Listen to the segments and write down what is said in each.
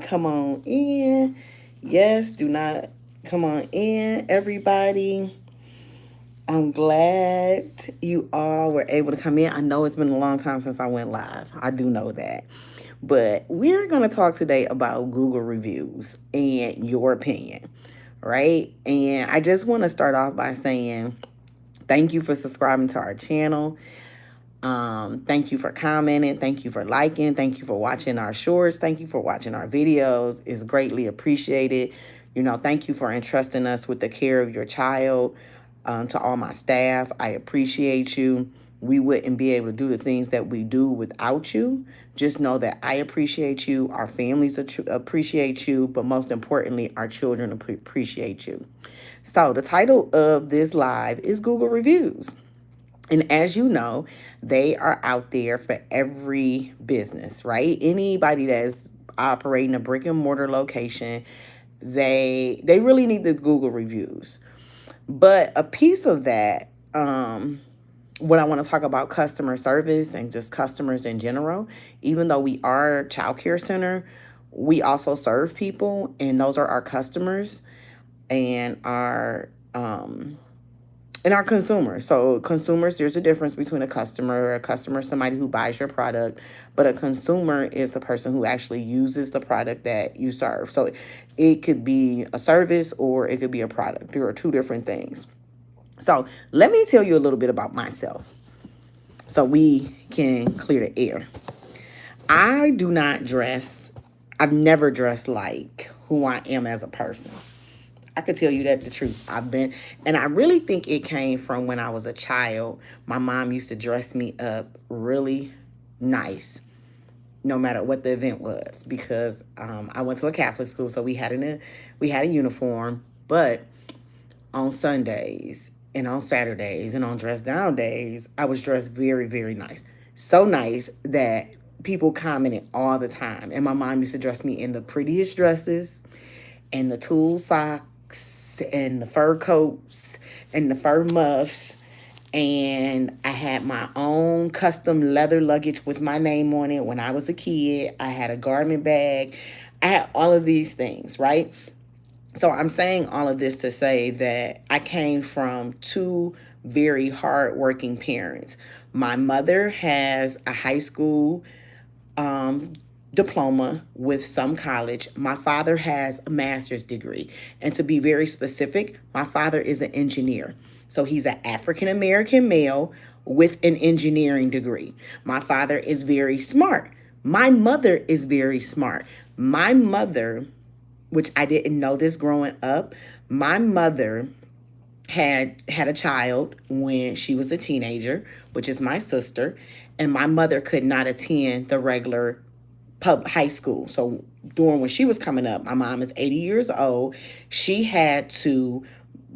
Come on in. Yes, do not come on in, everybody. I'm glad you all were able to come in. I know it's been a long time since I went live. I do know that. But we're going to talk today about Google reviews and your opinion, right? And I just want to start off by saying thank you for subscribing to our channel. Thank you for commenting. Thank you for liking. Thank you for watching our shorts. Thank you for watching our videos. It's greatly appreciated. Thank you for entrusting us with the care of your child. To all my staff, I appreciate you. We wouldn't be able to do the things that we do without you. Just know that I appreciate you. Our families appreciate you. But most importantly, our children appreciate you. So the title of this live is Google Reviews. And as you know, they are out there for every business, right? Anybody that's operating a brick and mortar location, they really need the Google reviews. But a piece of that, when I want to talk about customer service and just customers in general, even though we are a child care center, we also serve people, and those are our customers and our consumers. So consumers, there's a difference between a customer. A customer is somebody who buys your product, but a consumer is the person who actually uses the product that you serve. So it could be a service or it could be a product. There are two different things. So let me tell you a little bit about myself so we can clear the air. I do not dress, I've never dressed like who I am as a person. I could tell you that the truth. And I really think it came from when I was a child. My mom used to dress me up really nice, no matter what the event was, because I went to a Catholic school, so we had a uniform. But on Sundays and on Saturdays and on dress down days, I was dressed very, very nice. So nice that people commented all the time. And my mom used to dress me in the prettiest dresses and the tulle socks and the fur coats and the fur muffs. And I had my own custom leather luggage with my name on it when I was a kid. I had a garment bag. I had all of these things, right? So I'm saying all of this to say that I came from two very hardworking parents. My mother has a high school um, diploma with some college. My father has a master's degree. And to be very specific, my father is an engineer. So he's an African American male with an engineering degree. My father is very smart. My mother is very smart. My mother, which I didn't know this growing up, my mother had a child when she was a teenager, which is my sister, and my mother could not attend the regular high school. So during when she was coming up, my mom is 80 years old. She had to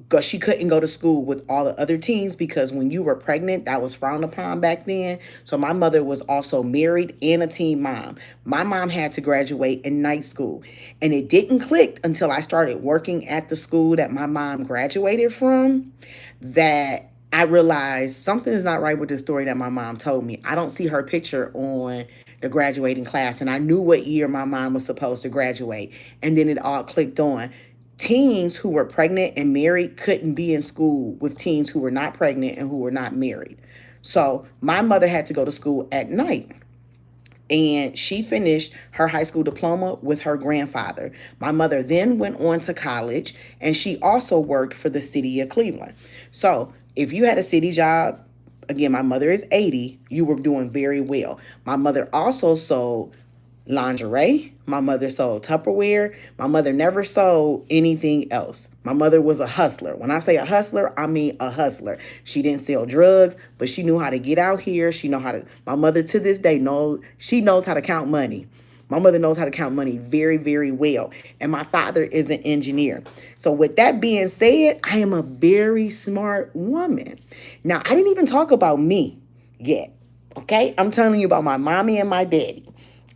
go, she couldn't go to school with all the other teens because when you were pregnant, that was frowned upon back then. So my mother was also married and a teen mom. My mom had to graduate in night school. And it didn't click until I started working at the school that my mom graduated from that I realized something is not right with the story that my mom told me. I don't see her picture on the graduating class, and I knew what year my mom was supposed to graduate. And then it all clicked on. Teens who were pregnant and married couldn't be in school with teens who were not pregnant and who were not married. So my mother had to go to school at night. And she finished her high school diploma with her grandfather. My mother then went on to college, and she also worked for the city of Cleveland. So if you had a city job, again, my mother is 80, you were doing very well. My mother also sold lingerie. My mother sold Tupperware. My mother never sold anything else. My mother was a hustler. When I say a hustler, I mean a hustler. She didn't sell drugs, but she knew how to get out here. She know how to. My mother to this day knows how to count money. My mother knows how to count money very, very well. And my father is an engineer. So with that being said, I am a very smart woman. Now, I didn't even talk about me yet. Okay? I'm telling you about my mommy and my daddy.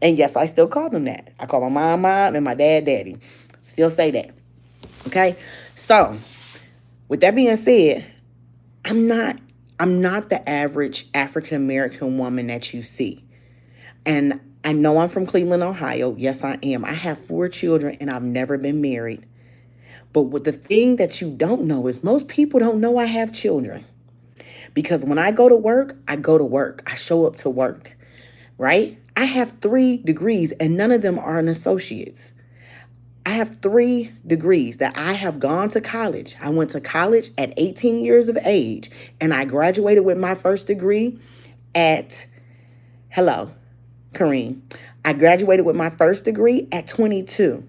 And yes, I still call them that. I call my mom and my dad daddy. Still say that. Okay? So, with that being said, I'm not the average African American woman that you see. And I know I'm from Cleveland, Ohio. Yes, I am. I have 4 children and I've never been married. But what the thing that you don't know is most people don't know I have children. Because when I go to work, I go to work. I show up to work, right? I have 3 degrees and none of them are an associate's. I have 3 degrees that I have gone to college. I went to college at 18 years of age and I graduated with my first degree at, hello, Kareem. I graduated with my first degree at 22.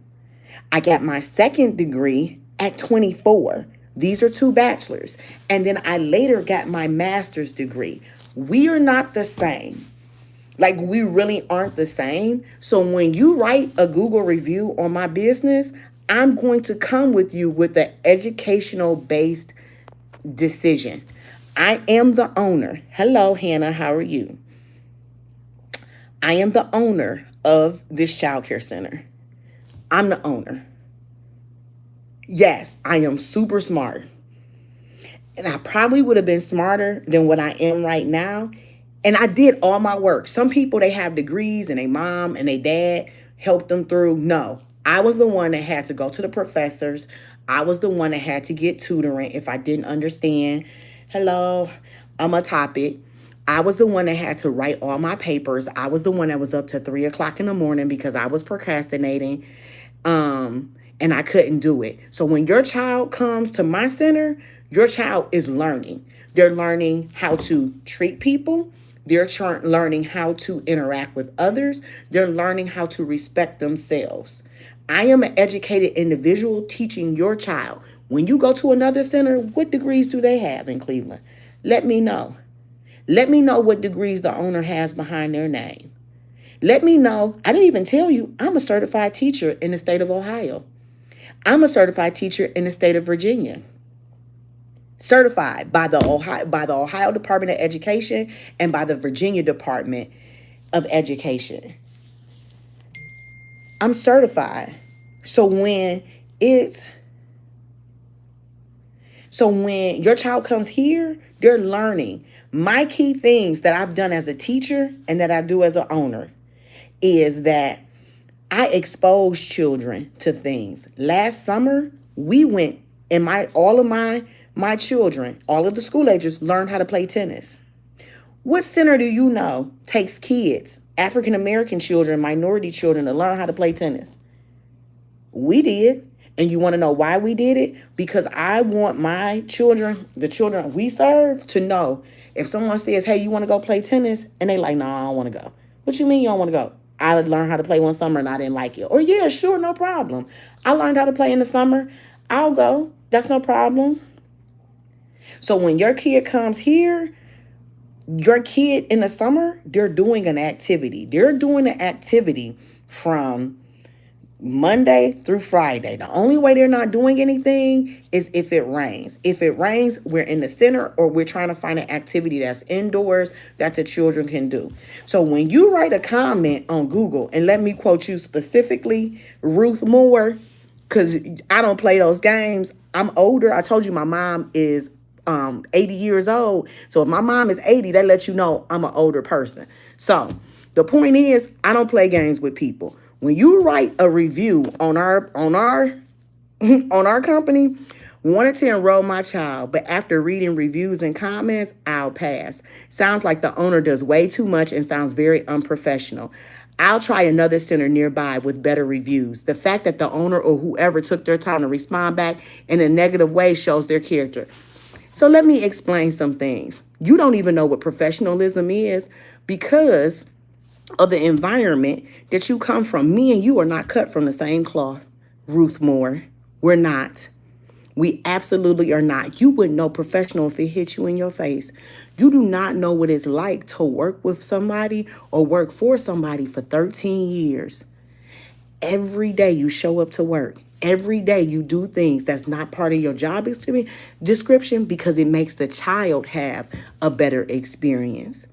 I got my second degree at 24. These are 2 bachelors. And then I later got my master's degree. We are not the same. Like, we really aren't the same. So when you write a Google review on my business, I'm going to come with you with an educational based decision. I am the owner. Hello, Hannah. How are you? I am the owner of this childcare center. I'm the owner. Yes, I am super smart. And I probably would have been smarter than what I am right now. And I did all my work. Some people, they have degrees and their mom and their dad helped them through. No, I was the one that had to go to the professors. I was the one that had to get tutoring if I didn't understand. Hello, I'm a topic. I was the one that had to write all my papers. I was the one that was up to 3 o'clock in the morning because I was procrastinating. And I couldn't do it. So when your child comes to my center, your child is learning. They're learning how to treat people. They're learning how to interact with others. They're learning how to respect themselves. I am an educated individual teaching your child. When you go to another center, what degrees do they have in Cleveland? Let me know. Let me know what degrees the owner has behind their name. Let me know. I didn't even tell you, I'm a certified teacher in the state of Ohio. I'm a certified teacher in the state of Virginia. Certified by the Ohio Department of Education and by the Virginia Department of Education. I'm certified. So when your child comes here, they're learning. My key things that I've done as a teacher and that I do as an owner is that I expose children to things. Last summer, we went and all of my children, all of the school agers learned how to play tennis. What center do you know takes kids, African American children, minority children to learn how to play tennis? We did. And you want to know why we did it? Because I want my children, the children we serve, to know if someone says, hey, you want to go play tennis? And they like, no, I don't want to go. What you mean you don't want to go? I learned how to play one summer and I didn't like it. Or yeah, sure, no problem. I learned how to play in the summer. I'll go. That's no problem. So when your kid comes here, your kid in the summer, they're doing an activity. They're doing an activity from Monday through Friday. The only way they're not doing anything is if it rains. If it rains, we're in the center or we're trying to find an activity that's indoors that the children can do. So when you write a comment on Google, and let me quote you specifically, Ruth Moore, because I don't play those games. I'm older. I told you my mom is 80 years old. So if my mom is 80, that lets you know I'm an older person. So the point is, I don't play games with people. When you write a review on our company, wanted to enroll my child, but after reading reviews and comments, I'll pass. Sounds like the owner does way too much and sounds very unprofessional. I'll try another center nearby with better reviews. The fact that the owner or whoever took their time to respond back in a negative way shows their character. So let me explain some things. You don't even know what professionalism is because of the environment that you come from. Me and you are not cut from the same cloth, Ruth Moore. We're not. We absolutely are not. You wouldn't know professional if it hit you in your face. You do not know what it's like to work with somebody or work for somebody for 13 years. Every day you show up to work. Every day you do things that's not part of your job description because it makes the child have a better experience.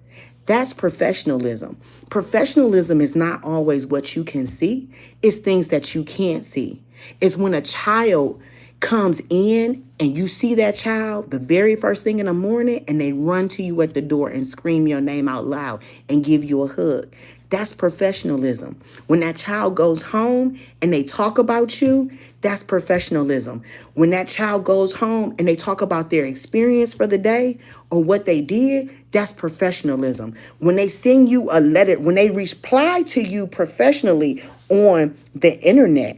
That's professionalism. Professionalism is not always what you can see. It's things that you can't see. It's when a child comes in and you see that child the very first thing in the morning and they run to you at the door and scream your name out loud and give you a hug. That's professionalism. When that child goes home and they talk about you, that's professionalism. When that child goes home and they talk about their experience for the day or what they did, that's professionalism. When they send you a letter, when they reply to you professionally on the internet,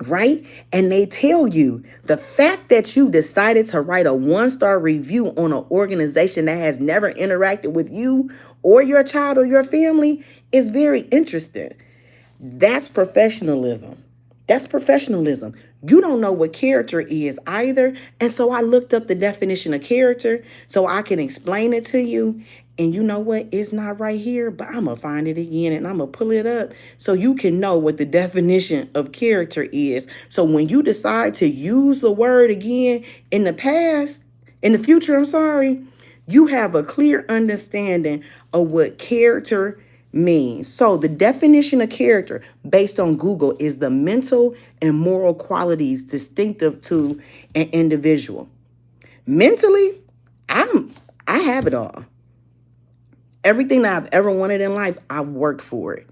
right? And they tell you the fact that you decided to write a 1-star review on an organization that has never interacted with you or your child or your family is very interesting. That's professionalism. That's professionalism. You don't know what character is either. And so I looked up the definition of character so I can explain it to you. And you know what? It's not right here, but I'm going to find it again and I'm going to pull it up so you can know what the definition of character is. So when you decide to use the word again in the future, you have a clear understanding of what character means. So the definition of character based on Google is the mental and moral qualities distinctive to an individual. Mentally, I have it all. Everything that I've ever wanted in life, I've worked for it.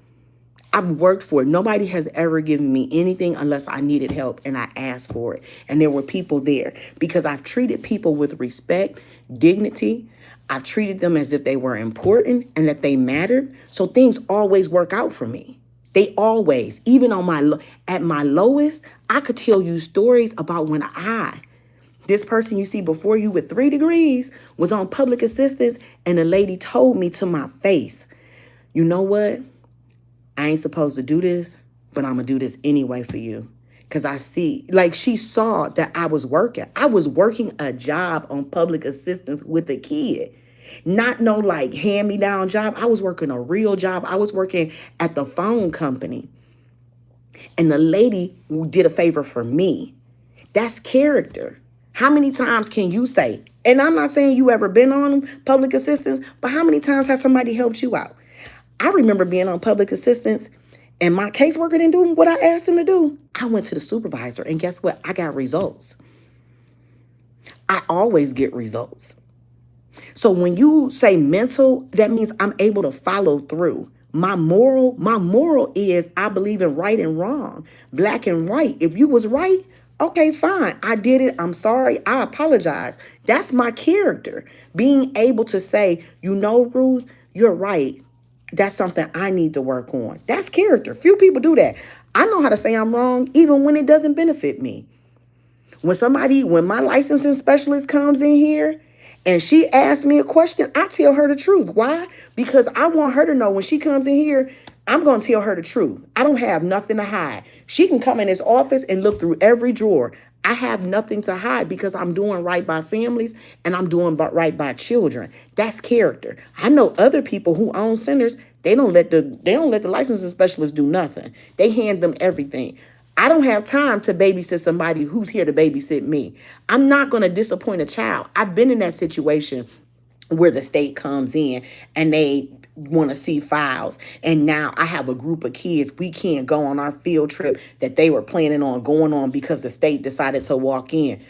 I've worked for it. Nobody has ever given me anything unless I needed help and I asked for it. And there were people there because I've treated people with respect, dignity. I've treated them as if they were important and that they mattered. So things always work out for me. They always, even at my lowest, I could tell you stories about when this person you see before you with 3 degrees was on public assistance and the lady told me to my face, you know what? I ain't supposed to do this, but I'm going to do this anyway for you. Because I see, like she saw that I was working. I was working a job on public assistance with a kid. Not no like hand-me-down job. I was working a real job. I was working at the phone company. And the lady did a favor for me. That's character. How many times can you say, and I'm not saying you ever been on public assistance, but how many times has somebody helped you out? I remember being on public assistance and my caseworker didn't do what I asked him to do. I went to the supervisor and guess what? I got results. I always get results. So when you say mental, that means I'm able to follow through. My moral is I believe in right and wrong, black and white. If you was right, okay, fine. I did it. I'm sorry. I apologize. That's my character. Being able to say, you know, Ruth, you're right. That's something I need to work on. That's character. Few people do that. I know how to say I'm wrong, even when it doesn't benefit me. When my licensing specialist comes in here and she asks me a question, I tell her the truth. Why? Because I want her to know when she comes in here, I'm going to tell her the truth. I don't have nothing to hide. She can come in this office and look through every drawer. I have nothing to hide because I'm doing right by families and I'm doing right by children. That's character. I know other people who own centers, they don't let the licensing specialist do nothing. They hand them everything. I don't have time to babysit somebody who's here to babysit me. I'm not going to disappoint a child. I've been in that situation where the state comes in and they want to see files. And now I have a group of kids. We can't go on our field trip that they were planning on going on because the state decided to walk in.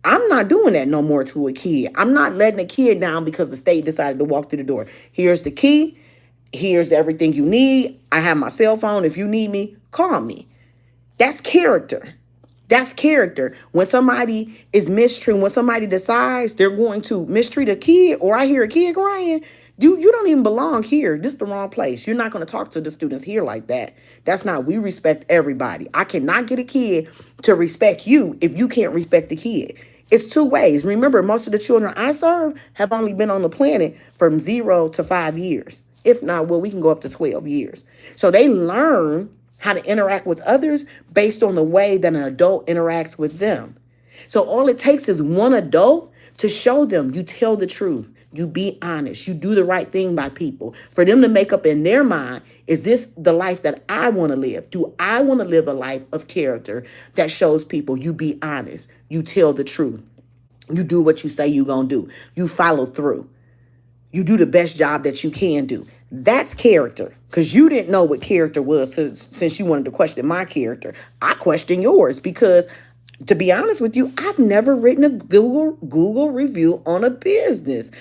I'm not doing that no more to a kid. I'm not letting a kid down because the state decided to walk through the door. Here's the key. Here's everything you need. I have my cell phone. If you need me, call me. That's character. That's character. When somebody is mistreated, when somebody decides they're going to mistreat a kid, or I hear a kid crying, you don't even belong here. This is the wrong place. You're not going to talk to the students here like that. That's not, we respect everybody. I cannot get a kid to respect you if you can't respect the kid. It's 2 ways. Remember, most of the children I serve have only been on the planet from 0 to 5 years. If not, well, we can go up to 12 years. So they learn how to interact with others based on the way that an adult interacts with them. So all it takes is one adult to show them you tell the truth, you be honest, you do the right thing by people. For them to make up in their mind, is this the life that I want to live? Do I want to live a life of character that shows people you be honest, you tell the truth, you do what you say you're going to do, you follow through, you do the best job that you can do. That's character, because you didn't know what character was since you wanted to question my character. I question yours because, to be honest with you, I've never written a Google review on a business.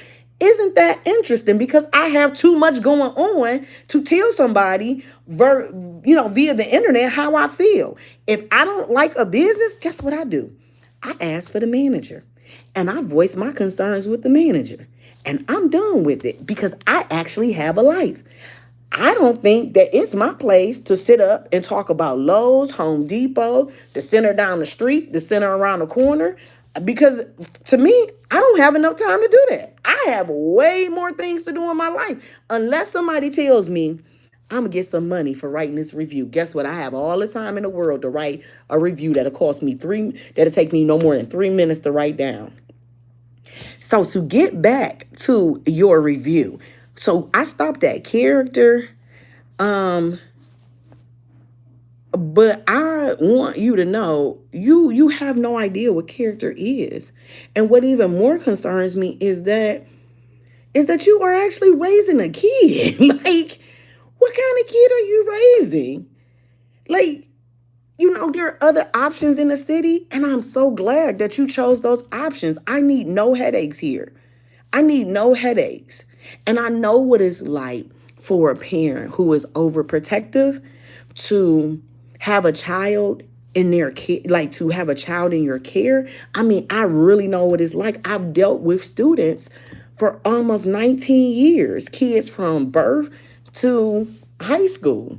Isn't that interesting? Because I have too much going on to tell somebody, via the internet how I feel. If I don't like a business, guess what I do? I ask for the manager and I voice my concerns with the manager. And I'm done with it because I actually have a life. I don't think that it's my place to sit up and talk about Lowe's, Home Depot, the center down the street, the center around the corner, because to me, I don't have enough time to do that. I have way more things to do in my life. Unless somebody tells me I'm gonna get some money for writing this review. Guess what? I have all the time in the world to write a review that'll take me no more than 3 minutes to write down. So to get back to your review, so I stopped at character. But I want you to know you have no idea what character is. And what even more concerns me is that you are actually raising a kid. Like, what kind of kid are you raising? Like, there are other options in the city, and I'm so glad that you chose those options. I need no headaches here. I need no headaches. And I know what it's like for a parent who is overprotective to have a child in their care, like to have a child in your care. I mean, I really know what it's like. I've dealt with students for almost 19 years, kids from birth to high school.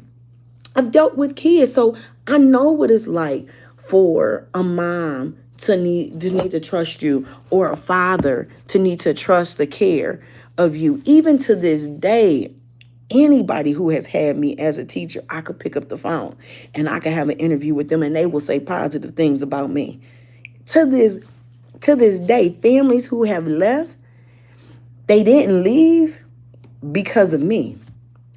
I've dealt with kids, so I know what it's like for a mom to need to trust you, or a father to need to trust the care of you. Even to this day, anybody who has had me as a teacher, I could pick up the phone and I could have an interview with them and they will say positive things about me. To this day, families who have left, they didn't leave because of me.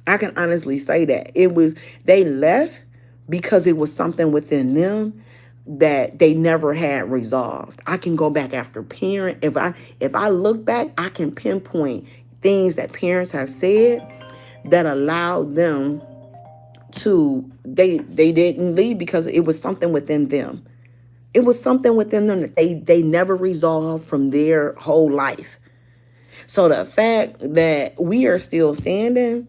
I can honestly say that. They left because it was something within them that they never had resolved. I can go back after parent. If I look back, I can pinpoint things that parents have said that allowed them they didn't leave because it was something within them. It was something within them that they never resolved from their whole life. So the fact that we are still standing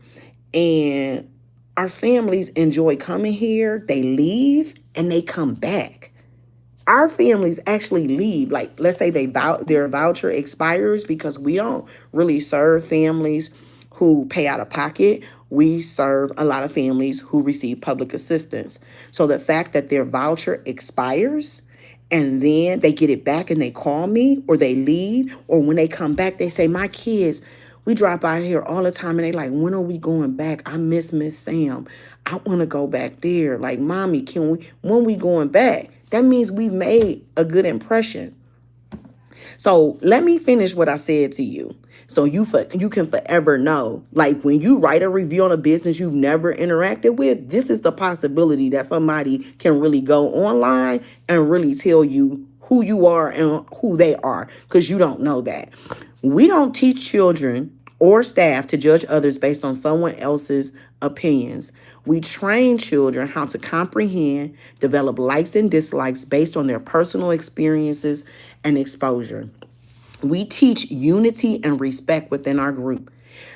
and our families enjoy coming here, they leave and they come back. Our families actually leave. Like, let's say their voucher expires, because we don't really serve families who pay out of pocket. We serve a lot of families who receive public assistance. So the fact that their voucher expires and then they get it back and they call me, or they leave, or when they come back, they say, my kids, we drop by here all the time and they like, when are we going back? I miss Miss Sam. I want to go back there. Like, mommy, when we going back? That means we've made a good impression. So let me finish what I said to you. So you can forever know, like, when you write a review on a business you've never interacted with, this is the possibility that somebody can really go online and really tell you who you are and who they are, because you don't know that. We don't teach children or staff to judge others based on someone else's opinions. We train children how to comprehend, develop likes and dislikes based on their personal experiences and exposure. We teach unity and respect within our group.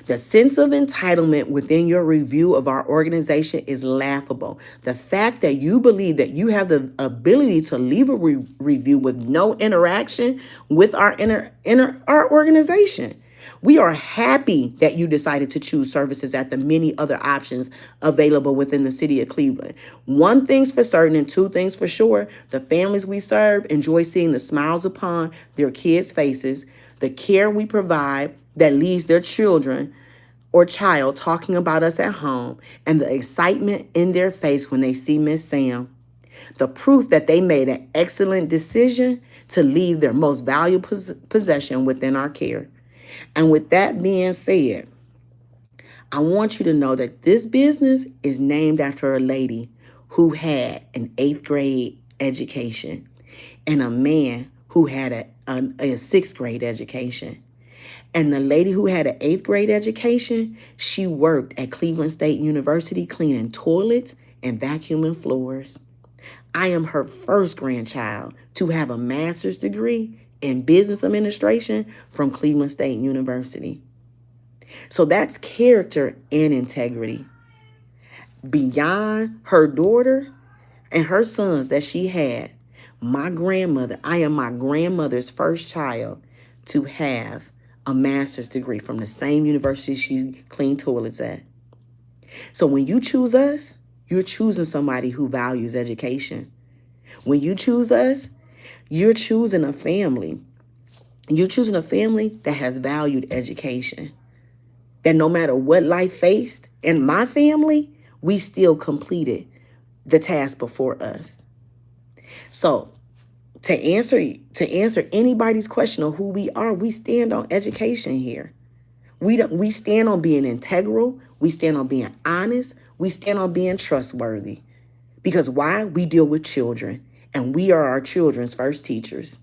The sense of entitlement within your review of our organization is laughable. The fact that you believe that you have the ability to leave a review with no interaction with our our organization. We are happy that you decided to choose services at the many other options available within the city of Cleveland. One thing's for certain and two things for sure: the families we serve enjoy seeing the smiles upon their kids' faces, the care we provide that leaves their children or child talking about us at home, and the excitement in their face when they see Miss Sam. The proof that they made an excellent decision to leave their most valuable possession within our care. And with that being said, I want you to know that this business is named after a lady who had an 8th grade education and a man who had a 6th grade education. And the lady who had an 8th grade education, she worked at Cleveland State University cleaning toilets and vacuuming floors. I am her first grandchild to have a master's degree in business administration from Cleveland State University. So that's character and integrity. Beyond her daughter and her sons that she had, I am my grandmother's first child to have a master's degree from the same university she cleaned toilets at. So when you choose us, you're choosing somebody who values education. When you choose us, you're choosing a family. You're choosing a family that has valued education. That no matter what life faced, in my family, we still completed the task before us. So to answer anybody's question on who we are, we stand on education here. We stand on being integral. We stand on being honest. We stand on being trustworthy. Because why? We deal with children, and we are our children's first teachers.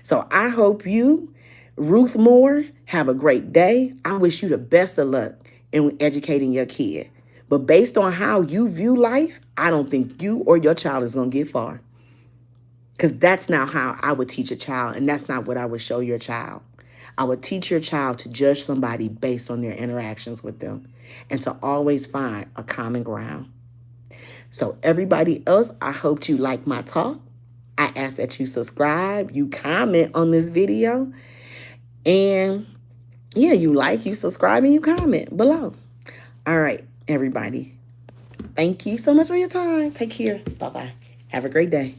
So I hope you, Ruth Moore, have a great day. I wish you the best of luck in educating your kid. But based on how you view life, I don't think you or your child is going to get far. Because that's not how I would teach a child, and that's not what I would show your child. I would teach your child to judge somebody based on their interactions with them and to always find a common ground. So everybody else, I hope you like my talk. I ask that you subscribe, you comment on this video, and yeah, you subscribe, and you comment below. All right, everybody. Thank you so much for your time. Take care. Bye-bye. Have a great day.